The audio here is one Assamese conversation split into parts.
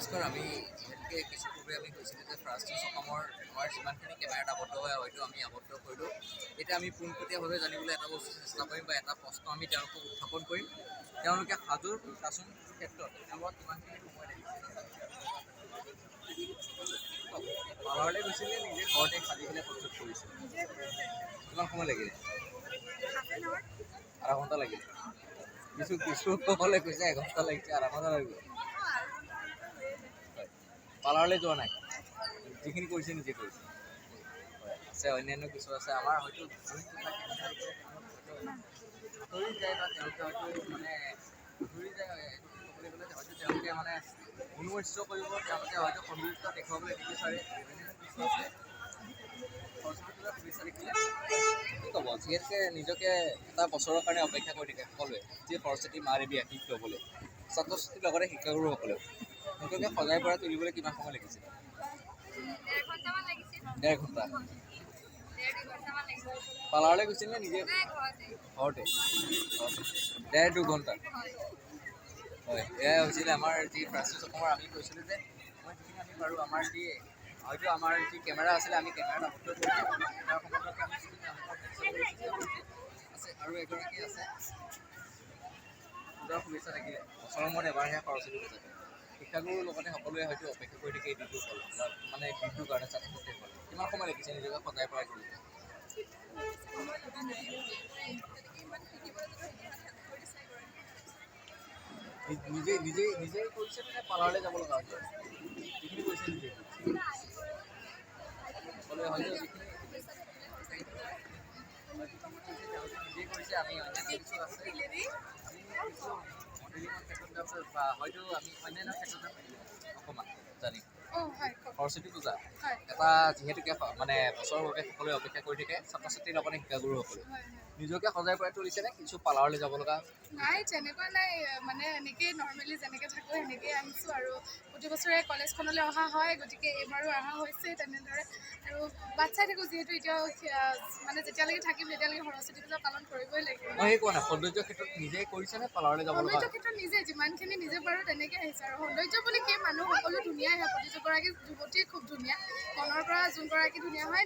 নমস্কাৰ। আমি ইহঁতকে কিছু পূৰ্বে আমি কৈছিলোঁ যে ফ্ৰান্সিছ অসমৰ আমাৰ যিমানখিনি কেমেৰাত আবদ্ধ হয় হয়তো আমি আবদ্ধ কৰিলোঁ। এতিয়া আমি পোনপটীয়াভাৱে জানিবলৈ এটা বস্তু চেষ্টা কৰিম বা এটা প্ৰশ্ন আমি তেওঁলোকক উত্থাপন কৰিম। তেওঁলোকে সাজুৰ শাসন ক্ষেত্ৰত তেওঁলোকক কিমানখিনি সময় লাগিছে, পাহাৰলৈ গৈছিলে নিজে ঘৰতে সাজি পেলাই প্ৰস্তুত কৰিছে। কিমান সময় লাগিলে? আধা ঘণ্টা লাগিলে। কিছুসকলে কৈছে এঘণ্টা লাগিছে, আধা ঘণ্টা লাগিব। পাৰ্লাৰলৈ যোৱা নাই, যিখিনি কৰিছে নিজে কৰিছে। আছে অন্যান্য কিছু আছে আমাৰ হয়তো আঁতৰি যায় বা তেওঁলোকে হয়তো মানে আঁতৰি যায় ক'বলৈ গ'লে হয়তো তেওঁলোকে মানে অনুমোদিত কৰিব, তেওঁলোকে হয়তো সৌন্দৰ্য দেখুৱাবলৈ নিবিচাৰে। কি ক'ব, যিহেতুকে নিজকে এটা বছৰৰ কাৰণে অপেক্ষা কৰি থাকে সকলোৱে, যি সৰস্বতী মা দেৱী আশীষ ল'বলৈ, ছাত্ৰ ছাত্ৰীৰ লগতে শিক্ষাগুৰুসকলেও নিজকে সজাই পৰাই তুলিবলৈ কিমান সময় লাগিছে? ডেৰ ঘণ্টা। পাৰ্লাৰলৈ গৈছিল নে নিজে? ঘৰতে। ডেৰ দুঘণ্টা। হয়, এয়াই হৈছিলে আমাৰ যি ফ্ৰান্সিছ অসমৰ আমি কৈছিলোঁ যে মই যিখিনি আমি পাৰোঁ আমাৰ যি হয়তো আমাৰ যি কেমেৰা আছিলে আমি কেমেৰাত আবদ্ধ কৰিছোঁ। আছে আৰু এগৰাকী আছে পূজাৰ শুভেচ্ছা থাকিলে। বছৰৰ মূৰত এবাৰহে সৰস্বতী পূজা। শিক্ষাগুৰুৰ লগতে সকলোৱে হয়তো অপেক্ষা কৰি থাকে এই দিনটোৰ মানে দিনটোৰ কাৰণে ছাত্ৰ ছাত্ৰীসকলে। কিমান সময় লাগিছে নিজকে সজাই পৰাই তুলিছে? নিজে নিজে নিজে কৰিছে নে পাৰ্লাৰলৈ যাব লগা হৈছে? যিখিনি কৰিছে নিজে সকলোৱে হয়তো যিখিনি নিজে কৰিছে। আমি অন্যান্য কিছু আছে আমি কিছু মডেলিঙৰ ক্ষেত্ৰত বা হয়তো আমি অন্যান্য ক্ষেত্ৰত অকণমান জানিম। সৰস্বতী পূজা এটা যিহেতুকে মানে বছৰৰ বাবে সকলোৱে অপেক্ষা কৰি থাকে, ছাত্ৰ ছাত্ৰীৰ লগতে শিক্ষাগুৰুসকলে নিজকে সজাই পৰাই তুলিছে নে কিছু পাৰ্লাৰলৈ যাব লগা? নাই, তেনেকুৱা নাই। মানে এনেকেই নৰ্মেলি যেনেকৈ থাকোঁ সেনেকৈয়ে আহিছোঁ আৰু প্ৰতি বছৰে কলেজখনলৈ অহা হয়, গতিকে এইবাৰো অহা হৈছে তেনেদৰে। আৰু বাট চাই থাকোঁ যিহেতু এতিয়াও মানে যেতিয়ালৈকে থাকিম তেতিয়ালৈকে সৰস্বতী পূজা পালন কৰিবই লাগিব। মই সেই কোৱা নাই, সৌন্দৰ্য ক্ষেত্ৰত নিজে কৰিছে নে পাৰ্লাৰলৈ যাব লগা? সৌন্দৰ্য ক্ষেত্ৰত নিজে যিমানখিনি নিজে পাৰোঁ তেনেকৈ আহিছে। আৰু সৌন্দৰ্য বুলি কি, মানুহ সকলো ধুনীয়াই হয়, প্ৰতিগৰাকী যুৱতীয়ে খুব ধুনীয়া। মনৰ পৰা যোনগৰাকী ধুনীয়া হয়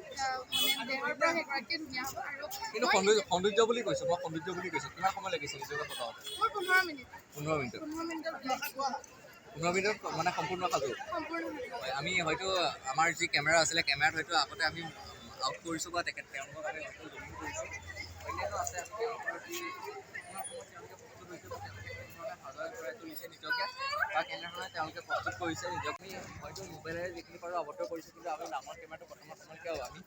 মানে দেহৰ পৰা সেইগৰাকীয়ে ধুনীয়া হ'ব। আৰু কিন্তু সৌন্দৰ্য বুলি কৈছোঁ, মই সৌন্দৰ্য বুলি কৈছোঁ। কিমান সময় লাগিছে নিজকে সজাওঁতে? মোৰ 15 মিনিট। 15 মিনিটত 15 মিনিটত 15 মিনিটত মানে সম্পূৰ্ণ সাজু। হয়, আমি হয়তো আমাৰ যি কেমেৰা আছিলে কেমেৰাত হয়তো আগতে আমি আউট কৰিছোঁ বা তেওঁলোকক আমি হয়তো জুম কৰিছোঁ। অন্যান্য আছে আমি তেওঁলোকৰ যি কিমান সময়ত তেওঁলোকে প্ৰস্তুত হৈছে বা তেওঁলোকে কেনেধৰণে সজাই পৰাই তুলিছে নিজকে বা কেনেধৰণে তেওঁলোকে প্ৰস্তুত কৰিছে নিজকে হয়তো মোবাইলেৰে যিখিনি পাৰোঁ আবদ্ধ কৰিছোঁ। কিন্তু আমি ডাঙৰ কেমেৰাটো প্ৰথমতে আমি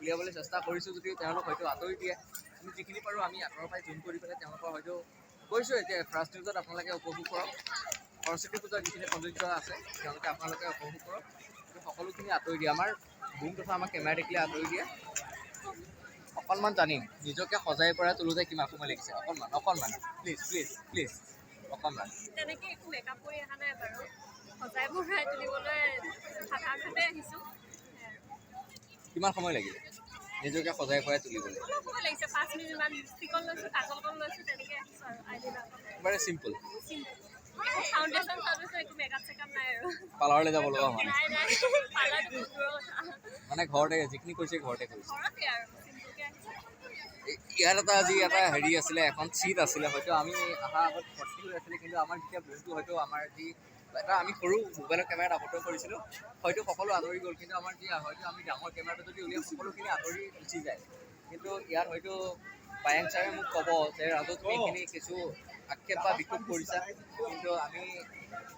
উলিয়াবলৈ চেষ্টা কৰিছোঁ যদিও তেওঁলোক হয়তো আঁতৰি দিয়ে। আমি যিখিনি পাৰোঁ আমি আঁতৰৰ পৰাই জুম কৰি পেলাই তেওঁলোকৰ হয়তো কৈছোঁ এতিয়া ফাৰ্ষ্ট নিউজত আপোনালোকে উপভোগ কৰক। সৰস্বতী পূজাৰ যিখিনি সৌন্দৰ্য আছে তেওঁলোকে আপোনালোকে উপভোগ কৰক। কিন্তু সকলোখিনি আঁতৰি দিয়ে, আমাৰ বুম তথা আমাৰ কেমেৰা দেখিলে আঁতৰি দিয়ে। অকণমান জানিম নিজকে সজাই পৰাই তোলোতে কিমান সময় লাগিছে? অকণমান প্লিজ প্লিজ প্লিজ অকণমান। তেনেকৈ একো মেকআপ কৰি অহা নাই বাৰু, সজাই পৰাই তুলিবলৈ সাধাৰণভাৱে আহিছোঁ। কিমান সময় লাগিলে নিজকে সজাই পৰাই তুলিবলৈ? অলপ সময় লাগিছে, 5 মিনিটমান। লিপষ্টিকন লৈছোঁ, কাজলকণ লৈছোঁ, তেনেকৈ আহিছোঁ আৰু আইলিনাৰ একেবাৰে চিম্পল। একো ফাউণ্ডেশ্যন চাউণ্ডেশ্যন একো মেকআপ চেকআপ নাই আৰু। পাৰ্লাৰলৈ যাব লগা হোৱা নাই নাই, পাৰ্লাৰটো বহুত দূৰৰ কথা। মানে ঘৰতে যিখিনি কৰিছে ঘৰতে কৰিছে। ঘৰতে আৰু চিম্পলকৈ আহিছোঁ। ইয়াত এটা যি এটা হেৰি আছিলে, এখন চিট আছিলে, হয়তো আমি অহা আগত ভৰ্তি হৈ আছিলে। কিন্তু আমাৰ যেতিয়া বস্তু হয়তো আমাৰ যি এটা আমি সৰু মোবাইলৰ কেমেৰাত আবদ্ধ কৰিছিলোঁ হয়তো সকলো আঁতৰি গ'ল। কিন্তু আমাৰ যি হয়তো আমি ডাঙৰ কেমেৰাটো যদি উলিয়াওঁ সকলোখিনি আঁতৰি গুচি যায়। কিন্তু ইয়াত হয়তো পায়েং ছাৰে মোক ক'ব যে ৰাজু তুমি এইখিনি কিছু আক্ষেপ বা বিক্ষোভ কৰিছা। কিন্তু আমি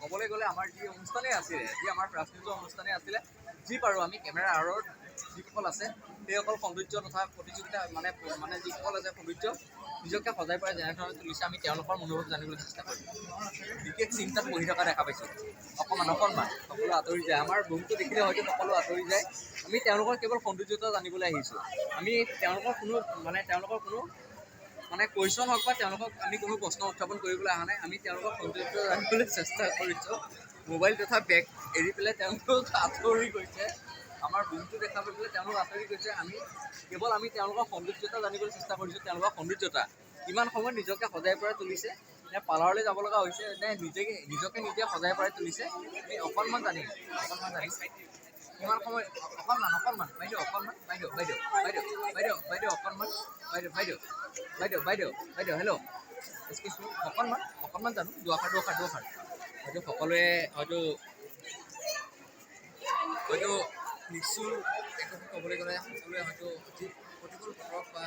ক'বলৈ গ'লে আমাৰ যি অনুষ্ঠানেই আছিলে, যি আমাৰ ফাৰ্ষ্ট নিউজৰ অনুষ্ঠানেই আছিলে, যি পাৰোঁ আমি কেমেৰাৰ আঁৰত যিসকল আছে সেইসকল সৌন্দৰ্য তথা প্ৰতিযোগিতা মানে যিসকল আছে সৌন্দৰ্য নিজকে সজাই পৰাই যেনেধৰণে তুলিছে আমি তেওঁলোকৰ মনোভাৱ জানিবলৈ চেষ্টা কৰিম। বিশেষ চিন্তাত পঢ়ি থকা দেখা পাইছোঁ। অকণমান সকলো আঁতৰি যায়। আমাৰ ৰুমটো দেখিলে হয়তো সকলো আঁতৰি যায়। আমি তেওঁলোকৰ কেৱল সৌন্দৰ্যতা জানিবলৈ আহিছোঁ। আমি তেওঁলোকৰ কোনো কুৱেশ্যন হওক বা তেওঁলোকক আমি কোনো প্ৰশ্ন উত্থাপন কৰিবলৈ অহা নাই। আমি তেওঁলোকৰ সৌন্দৰ্য জানিবলৈ চেষ্টা কৰিছোঁ। মোবাইল তথা বেগ এৰি পেলাই তেওঁলোক আঁতৰি গৈছে। আমাৰ ৰুমটো দেখা পাই পেলাই তেওঁলোক আঁতৰি গৈছে। আমি তেওঁলোকৰ সৌন্দৰ্যতা জানিবলৈ চেষ্টা কৰিছোঁ। তেওঁলোকৰ সৌন্দৰ্যতা কিমান সময়ত নিজকে সজাই পৰাই তুলিছে নে পাৰ্লাৰলৈ যাব লগা হৈছে নে নিজকে নিজে সজাই পৰাই তুলিছে আমি অকণমান জানিম কিমান সময় অকণমান বাইদেউ অকণমান বাইদেউ অকণমান বাইদেউ হেল্ল' এক্সকিউজ মি অকণমান জানো দুআষাৰ হয়তো সকলোৱে হয়তো নিশ্চয় একো ক'বলৈ গ'লে সকলোৱে হয়তো যি প্ৰতিকূল বতৰক বা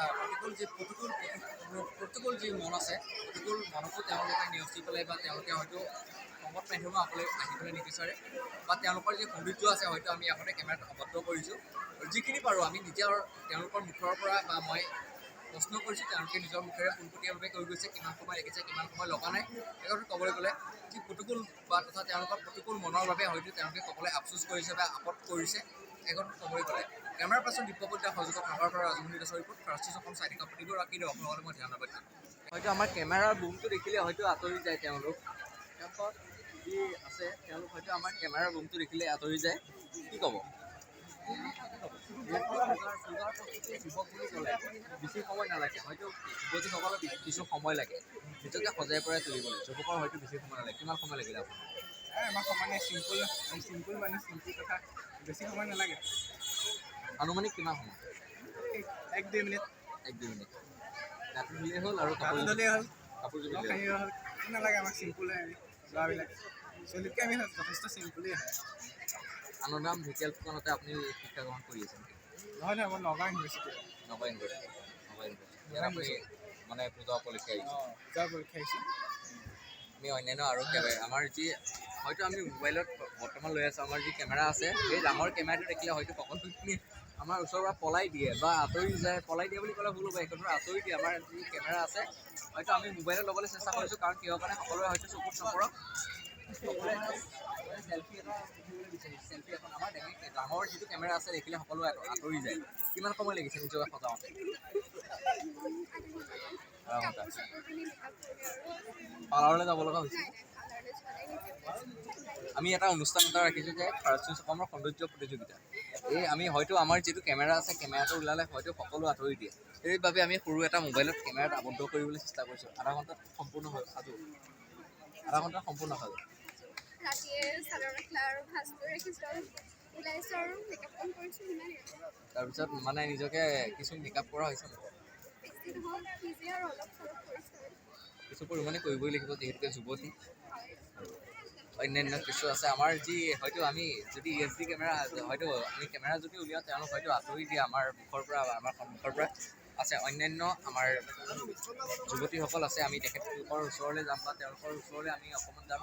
প্ৰতিকূল যি মন আছে প্ৰতিকূল মনকো তেওঁলোকে নেওচি পেলাই বা তেওঁলোকে হয়তো সংবাদ মাধ্যমে আহিবলৈ নিবিচাৰে বা তেওঁলোকৰ যি সৌন্দৰ্য আছে হয়তো আমি আগতে কেমেৰাত আবদ্ধ কৰিছোঁ আৰু যিখিনি পাৰোঁ আমি নিজৰ তেওঁলোকৰ মুখৰ পৰা বা মই প্ৰশ্ন কৰিছোঁ তেওঁলোকে নিজৰ মুখেৰে পোনপটীয়াভাৱে কৈ গৈছে কিমান সময় লাগিছে কিমান সময় লগা নাই এই কথা ক'বলৈ গ'লে যি প্ৰতিকূল বা তথা তেওঁলোকৰ প্ৰতিকূল মনৰ বাবে হয়তো তেওঁলোকে ক'বলৈ আফচোচ কৰিছে বা আপদ কৰিছে এই কথা ক'বলৈ গ'লে কেমেৰাৰ পাছত দীপকদাৰ সহযোগত নগৰৰ পৰা ৰাজমণি দাসৰ ৰিপৰ্ট ফাৰ্ষ্ট অসম চাইনিকা প্ৰতিগৰাকী দৰ্শকসকলে মই ধ্যানবাদ দিম হয়তো আমাৰ কেমেৰাৰ বুমটো দেখিলে হয়তো আঁতৰি যায় তেওঁলোকৰ যি আছে তেওঁলোক হয়তো আমাৰ কেমেৰাৰ বুমটো দেখিলে আঁতৰি যায় কি ক'ব যুৱক বুলি ক'লে বেছি সময় নালাগে হয়তো যুৱতীসকলৰ কিছু সময় লাগে নিজকে সজাই পৰাই তুলিবলৈ যুৱকৰ হয়তো বেছি সময় নালাগে কিমান সময় লাগিলে আপোনাৰ আমাৰ সমানে চিম্পুল কথা বেছি সময় নালাগে আনুমানিক কিমান সময় 1-2 মিনিট ৰাতি ধুলেই হ'ল আৰু কাপোৰ ধুলেই হ'ল কাপোৰ সানি ধুলেই হ'ল হ'ল একো নালাগে আমাক চিম্পুলে আমি ল'ৰাবিলাক ছোৱালীতকৈ আমি যথেষ্ট চিম্পুলেই হয় আনন্দাম ঢেকীয়াল ফুকনতে আপুনি শিক্ষা গ্ৰহণ কৰি আছে নেকি নহয় মই নগাঁও ইউনিভাৰ্চিটি নগাঁও ইউনিভাৰ্চিটি ইয়াত আপুনি মানে পূজা উপলক্ষে আহিছে পূজা পৰীক্ষা আহিছোঁ আমি অন্যান্য আৰু আমাৰ যি হয়তো আমি মোবাইলত বৰ্তমান লৈ আছোঁ আমাৰ যি কেমেৰা আছে সেই ডাঙৰ কেমেৰাটো দেখিলে হয়তো সকলোখিনি আমাৰ ওচৰৰ পৰা পলাই দিয়ে বা আঁতৰি যায় পলাই দিয়ে বুলি ক'লে ভুল হ'ব এইখনৰ আঁতৰি দিয়ে আমাৰ যি কেমেৰা আছে হয়তো আমি মোবাইলত ল'বলৈ চেষ্টা কৰিছোঁ কাৰণ কিহৰ কাৰণে সকলোৰে হয়তো চকুত নপৰক চেলফি এটা উঠিবলৈ বিচাৰিছে চেলফি এখন আমাৰ ডাঙৰ যিটো কেমেৰা আছে দেখিলে সকলোৱে আঁতৰি যায় কিমান সময় লাগিছে নিজকে সজাওঁতে পাৰ্লাৰলৈ যাব লগা হৈছে আমি এটা অনুষ্ঠান এটা ৰাখিছোঁ যে ফাৰ্ষ্ট অসমৰ সৌন্দৰ্য প্ৰতিযোগিতা এই আমি হয়তো আমাৰ যিটো কেমেৰা আছে কেমেৰাটো ওলালে হয়তো সকলো আঁতৰি দিয়ে সেইবাবে আমি সৰু এটা মোবাইলত কেমেৰাত আবদ্ধ কৰিবলৈ চেষ্টা কৰিছোঁ আধা ঘণ্টাত সম্পূৰ্ণ সাজু ৰাতিয়ে চাদৰ মেখেলা আৰু ভাজটো ৰাখিছোঁ আৰু ওলাইছোঁ আৰু মেকআপখন কৰিছোঁ সিমানেই তাৰপিছত মানে নিজকে কিছু মেকআপ কৰা হৈছে বেছি নহয় নিজে আৰু অলপ চলপ কৰিছোঁ আৰু কিছু পৰিমাণে কৰিবই লাগিব যিহেতুকে যুৱতী অন্যান্য কিছু আছে আমাৰ যি হয়তো আমি যদি HD কেমেৰা হয়তো আমি কেমেৰা যদি উলিয়াওঁ তেওঁলোক হয়তো আঁতৰি দিয়ে আমাৰ মুখৰ পৰা আমাৰ সন্মুখৰ পৰা আছে অন্যান্য আমাৰ যুৱতীসকল আছে আমি তেখেতলোকৰ ওচৰলৈ যাম বা তেওঁলোকৰ ওচৰলৈ আমি অকণমান যাম